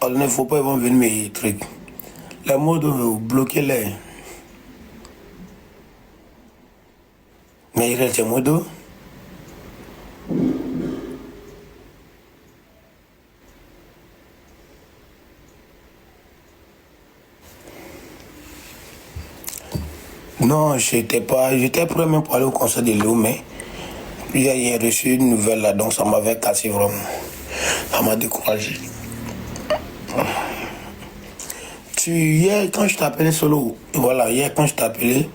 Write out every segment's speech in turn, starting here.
Il ne faut pas, ils vont venir mes trucs. Les mots bloquez-les. Mais il reste des mots d'eau. Non, j'étais prêt même pour aller au concert de Léo, mais j'ai reçu une nouvelle là, donc ça m'avait cassé vraiment. Ça m'a découragé. Hier, quand je t'appelais solo, voilà, hier, quand je t'appelais,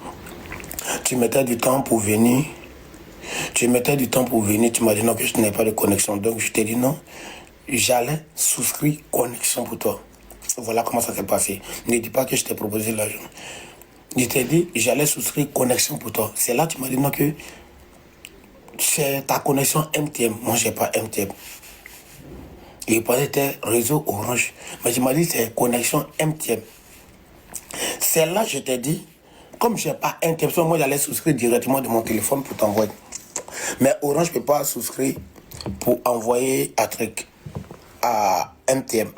tu mettais du temps pour venir. Tu mettais du temps pour venir, tu m'as dit non, que je n'avais pas de connexion. Donc je t'ai dit non, j'allais souscrire connexion pour toi. Voilà comment ça s'est passé. Ne dis pas que je t'ai proposé l'argent. Je t'ai dit, j'allais souscrire connexion pour toi. C'est là que tu m'as dit non, que c'est ta connexion MTM. Moi, je n'ai pas MTM. Il pensait que c'était réseau Orange. Mais tu m'as dit c'est connexion MTM. C'est là que je t'ai dit, comme je n'ai pas MTM, moi, j'allais souscrire directement de mon téléphone pour t'envoyer. Mais Orange ne peut pas souscrire pour envoyer un truc à MTM.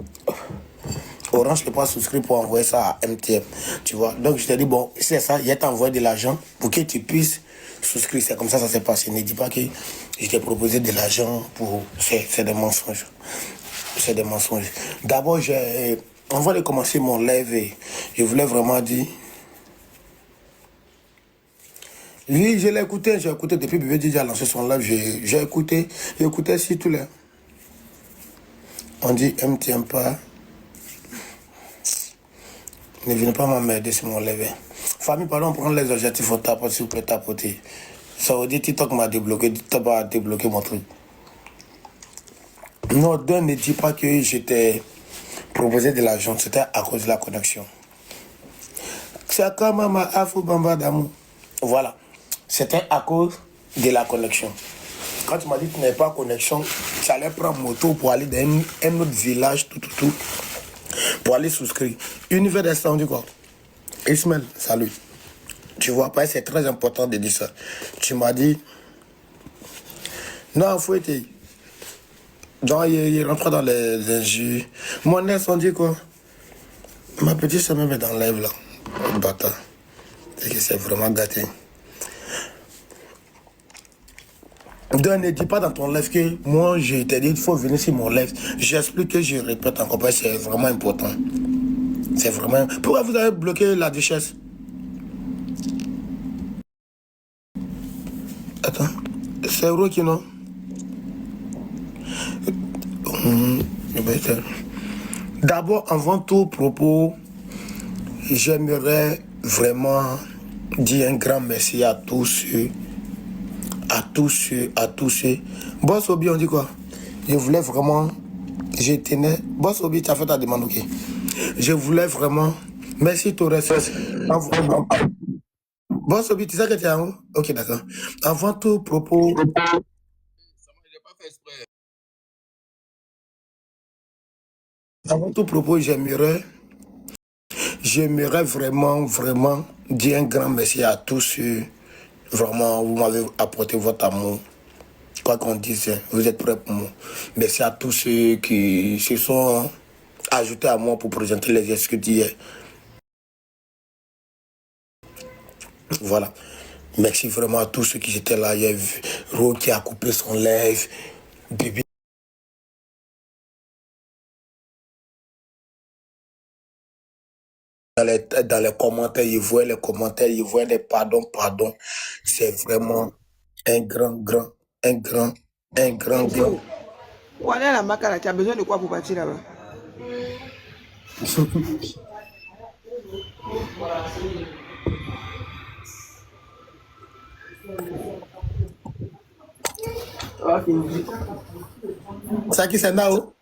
Orange ne peut pas souscrire pour envoyer ça à MTM. Tu vois. Donc je t'ai dit, bon, c'est ça, il t'a envoyé de l'argent pour que tu puisses souscrire. C'est comme ça s'est passé. Ne dis pas que je t'ai proposé de l'argent pour... C'est des mensonges. C'est des mensonges. D'abord, avant de commencer mon live, je voulais vraiment dire... Oui, je l'ai écouté, j'ai écouté depuis Bébé DJ a lancé son live, j'ai écouté si tous les... On dit MTM pas. Ne venez pas m'emmerder sur mon live. Famille, pardon, prendre les objectifs au tapoter, s'il vous plaît, tapoter. Ça veut dire TikTok m'a débloqué, TikTok m'a débloqué mon truc. Non, ne dis pas que j'étais proposé de l'argent, c'était à cause de la connexion. C'est comme ma Afro Bamba d'amour. Voilà. C'était à cause de la connexion. Quand tu m'as dit que tu n'avais pas de connexion, tu allais prendre moto pour aller dans un autre village, tout, pour aller souscrire. Univers d'instant, on dit quoi? Ismaël, salut. Tu vois, pas, c'est très important de dire ça. Tu m'as dit, non, il faut être... Donc, il rentre dans les injures. Mon ex, on dit quoi? Ma petite soeur me met dans l'ève là. Oh, bâtard. C'est que c'est vraiment gâté. Donc, ne dis pas dans ton live que moi, je t'ai dit, il faut venir sur mon live. J'explique que je répète encore, parce que c'est vraiment important. C'est vraiment... Pourquoi vous avez bloqué la duchesse? Attends. C'est Rocky, non? D'abord, avant tout propos, j'aimerais vraiment dire un grand merci à tous ceux, Boss Obi, on dit quoi? Je voulais vraiment, je tenais, Boss Obi, tu as fait ta demande, ok? Je voulais vraiment, merci Torres. Boss Obi, tu sais que tu es en haut? Ok, d'accord. Avant tout propos, j'aimerais vraiment dire un grand merci à tous ceux, vraiment, vous m'avez apporté votre amour. Quoi qu'on dise, vous êtes prêts pour moi. Merci à tous ceux qui se sont ajoutés à moi pour présenter les excuses d'hier. Voilà. Merci vraiment à tous ceux qui étaient là. Il y a Ro qui a coupé son live. Bibi. Dans les commentaires, il voit les commentaires, il voit les pardons. C'est vraiment un grand. Pour aller à la Makala, tu as besoin de quoi pour partir là-bas? Ça qui c'est Nao?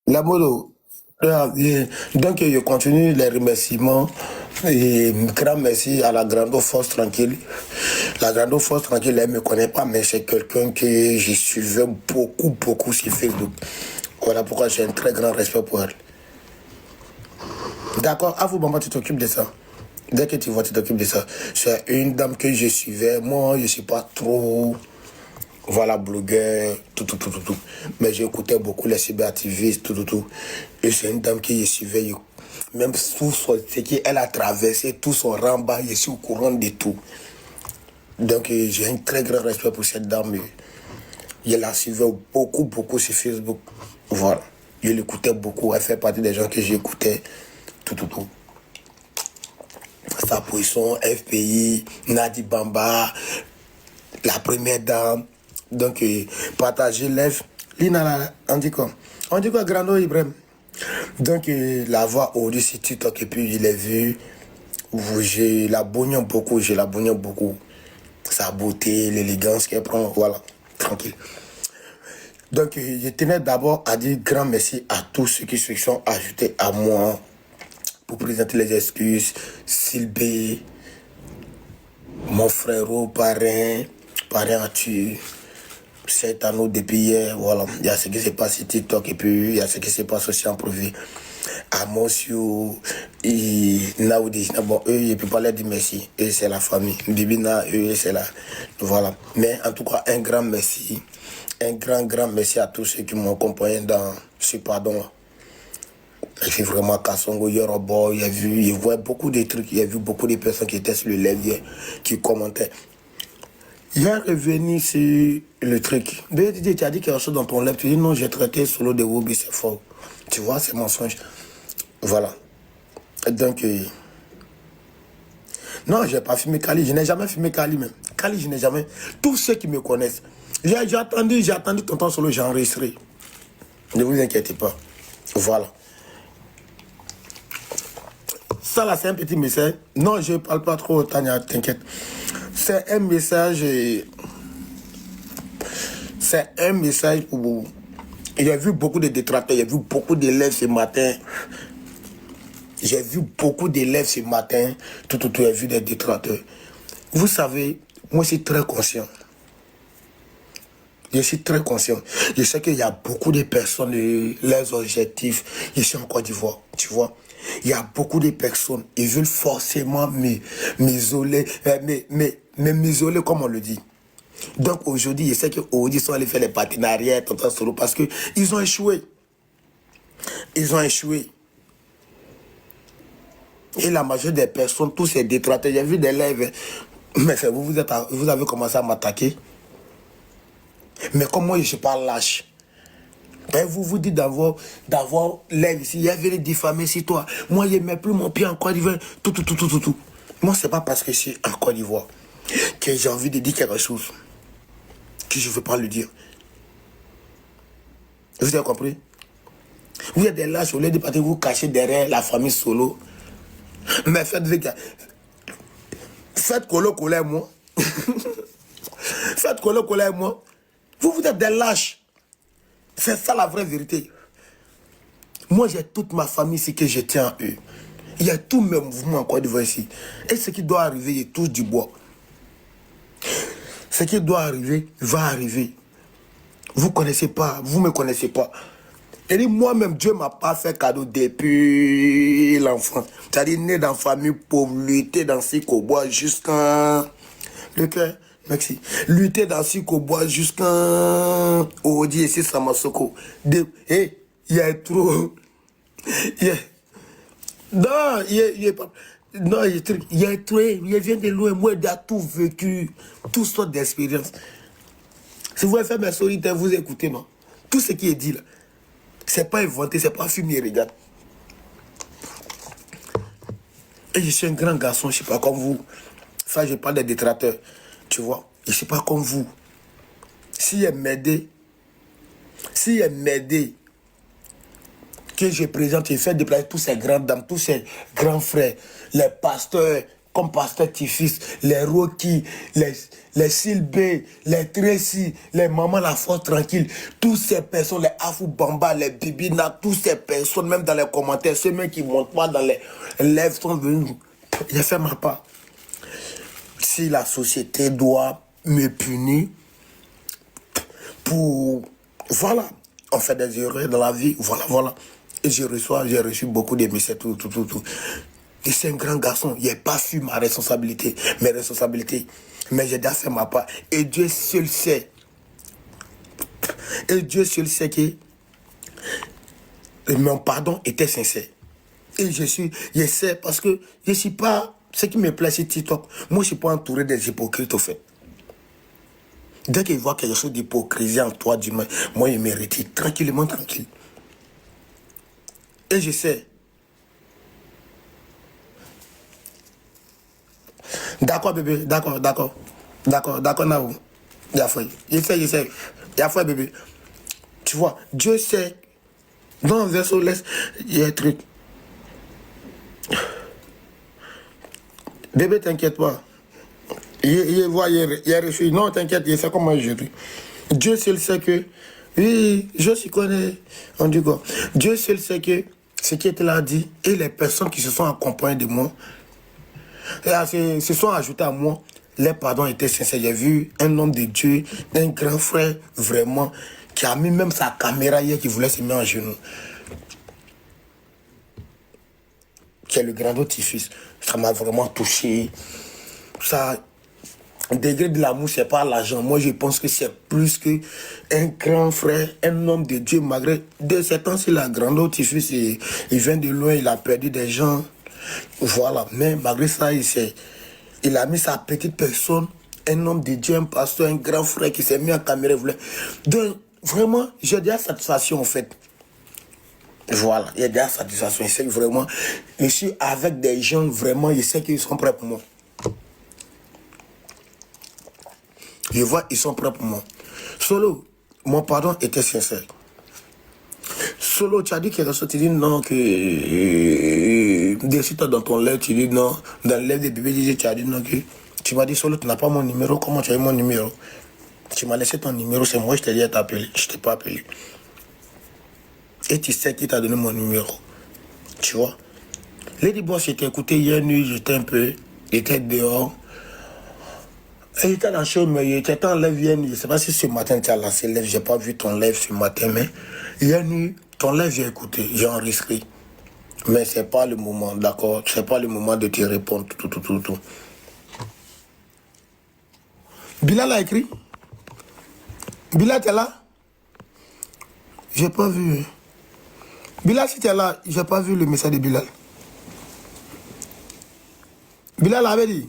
La modo. Donc, je continue les remerciements. Et grand merci à la Grande Force Tranquille. La Grande Force Tranquille, elle ne me connaît pas, mais c'est quelqu'un que je suivais beaucoup sur Facebook. Voilà pourquoi j'ai un très grand respect pour elle. D'accord, Afro Bamba, tu t'occupes de ça. Dès que tu vois, tu t'occupes de ça. C'est une dame que je suivais. Moi, je ne suis pas trop, voilà, blogueur, tout. Mais j'écoutais beaucoup les cyberactivistes, tout. Et c'est une dame que je suivais. Même tout ce qu'elle a traversé, tout son rang-bas, je suis au courant de tout. Donc, j'ai un très grand respect pour cette dame. Je la suivais beaucoup sur Facebook. Voilà. Je l'écoutais beaucoup. Elle fait partie des gens que j'écoutais, tout. Sa position, FPI, Nadi Bamba, la première dame. Donc, partager l'œuvre. Lina, on dit quoi? On dit quoi, Grando Ibrahim? Donc, la voix au-dessus sur TikTok, et puis je l'ai vu. Je la bouillon beaucoup. Sa beauté, l'élégance qu'elle prend, voilà, tranquille. Donc, je tenais d'abord à dire grand merci à tous ceux qui se sont ajoutés à moi pour présenter les excuses. Sylbé, mon frérot, parrain a tué. 7 anneaux depuis hier, voilà. Il y a ce qui se passe sur TikTok et puis il y a ce qui se passe aussi en privé. Amosio, Naoudi, bon, eux, je ne peux pas leur dire merci. Eux, c'est la famille. Bibina, eux, c'est la. Voilà. Mais en tout cas, un grand merci. Un grand merci à tous ceux qui m'ont accompagné dans ce pardon-là. J'ai vraiment Kassongo, Yorobo, il voit beaucoup de trucs, il y a vu beaucoup de personnes qui étaient sur le live, qui commentaient. Il est revenu sur le truc. Tu as dit quelque chose dans ton live, tu dis non, j'ai traité solo de Wobi, c'est faux. Tu vois, c'est mensonge. Voilà. Donc, non, je n'ai pas filmé Kali, je n'ai jamais filmé Kali même. Kali, je n'ai jamais. Tous ceux qui me connaissent, j'ai attendu tonton solo, j'ai enregistré. Ne vous inquiétez pas. Voilà. Ça là, c'est un petit message. Non, je ne parle pas trop, Tania, t'inquiète. C'est un message. C'est un message où il y a vu beaucoup de détracteurs, il y a vu beaucoup d'élèves ce matin. J'ai vu beaucoup d'élèves ce matin. Tout, il y a vu des détracteurs. Vous savez, moi je suis très conscient. Je suis très conscient. Je sais qu'il y a beaucoup de personnes, leurs objectifs, ici en Côte d'Ivoire, tu vois. Il y a beaucoup de personnes, ils veulent forcément m'isoler, m'isoler comme on le dit. Donc aujourd'hui, je sais qu'aujourd'hui, ils sont allés faire les partenariats, solo, parce qu'ils ont échoué. Ils ont échoué. Et la majorité des personnes, tous ces détracteurs, j'ai vu des lives, mais vous avez commencé à m'attaquer. Mais comme moi, je ne suis pas lâche. Ben, vous dites d'avoir l'air ici, il y avait les diffamés sur toi. Moi, je ne mets plus mon pied en Côte d'Ivoire. Tout. Moi, ce n'est pas parce que je suis en Côte d'Ivoire que j'ai envie de dire quelque chose que je ne veux pas le dire. Vous avez compris? Vous êtes des lâches, au lieu de partir vous cacher derrière la famille solo. Mais faites coller moi. Faites coller moi. Vous êtes des lâches. C'est ça la vraie vérité. Moi, j'ai toute ma famille ici que je tiens à eux. Il y a tous mes mouvements en Côte d'Ivoire ici. Et ce qui doit arriver, je touche du bois. Ce qui doit arriver, va arriver. Vous ne connaissez pas, vous ne me connaissez pas. Et moi-même, Dieu ne m'a pas fait cadeau depuis l'enfance. C'est-à-dire, né dans une famille pauvre, lutter dans Sikobois jusqu'à... Le cœur, merci. Lutter dans Sikobois jusqu'à... Odi et Samasoko. Il y a trop... Non, il y a pas... Non, il y a trop... Il vient de loin, moi, j'ai tout vécu. Toutes sortes d'expériences. Si vous voulez faire mes solitaires, vous écoutez, non? Tout ce qui est dit là. C'est pas inventé, c'est pas filmé, regarde. Et je suis un grand garçon, je ne suis pas comme vous. Ça, je parle des détracteurs. Tu vois, je ne suis pas comme vous. Si elle m'aide, que je présente, je fais déplacer tous ces grandes dames, tous ces grands frères, les pasteurs, comme pasteur Tifis, les Rocky, les Sylbé, les Tracy, les Maman La Force Tranquille, toutes ces personnes, les Afou Bamba, les Bibina, toutes ces personnes, même dans les commentaires, ceux mêmes qui ne montent pas dans les lèvres sont venus. J'ai fait ma part. Si la société doit me punir pour... Voilà, on fait des erreurs dans la vie, voilà. Et j'ai reçu beaucoup de messages, tout. Et c'est un grand garçon. Il n'a pas su ma responsabilité, mes responsabilités. Mais j'ai déjà fait ma part. Et Dieu seul sait. Et Dieu seul sait que mon pardon était sincère. Et je sais parce que je ne suis pas, ce qui me plaît c'est TikTok. Moi je ne suis pas entouré des hypocrites au fait. Dès qu'ils voient quelque chose d'hypocrisie en toi, du moins, moi je me retire tranquillement, tranquille. Et je sais. D'accord bébé, d'accord, Naou. Il a fait. Je sais. Il a fait bébé. Tu vois, Dieu sait. Dans un verset, il y a un truc. Bébé, t'inquiète pas. Il voit, il a reçu. Non, t'inquiète, il sait comment je dis. Dieu seul sait que. Oui, je suis connais. On dit quoi? Dieu seul sait que ce qui était là dit et les personnes qui se sont accompagnées de moi se sont ajoutées à moi. Les pardons étaient sincères. J'ai vu un homme de Dieu, un grand frère, vraiment, qui a mis même sa caméra hier, qui voulait se mettre en genoux. Qui est le grand petit-fils. Ça m'a vraiment touché. Ça, le degré de l'amour, c'est pas l'argent. Moi, je pense que c'est plus qu'un grand frère, un homme de Dieu, malgré de ces temps-ci, la grande petit-fils, il vient de loin, il a perdu des gens. Voilà. Mais malgré ça, il a mis sa petite personne, un homme de Dieu, un pasteur, un grand frère qui s'est mis en caméra. Donc, vraiment, j'ai de la satisfaction, en fait. Voilà, il y a de la satisfaction. Je sais que vraiment, je suis avec des gens, vraiment, je sais qu'ils sont prêts pour moi. Je vois, ils sont prêts pour moi. Solo, mon pardon était sincère. Solo, tu as dit quelque chose, tu dis non, que dessus toi dans ton lèvre, tu dis non, dans le lèvre des bébés, tu as dit non, que tu m'as dit Solo, tu n'as pas mon numéro, comment tu as eu mon numéro? Tu m'as laissé ton numéro, c'est moi, je t'ai dit à t'appeler, je ne t'ai pas appelé. Et tu sais qui t'a donné mon numéro, tu vois. Lady Boss, j'étais écouté hier nuit, j'étais un peu, j'étais dehors. Il était dans la chambre, mais il était en live hier nuit. Je ne sais pas si ce matin tu as lancé live, je n'ai pas vu ton live ce matin, mais hier nuit, ton live j'ai écouté, j'ai enregistré. Mais ce n'est pas le moment, d'accord? Ce n'est pas le moment de te répondre, tout. Bilal a écrit? Bilal, tu es là? Je n'ai pas vu. Bilal, si tu es là, je n'ai pas vu le message de Bilal. Bilal avait dit.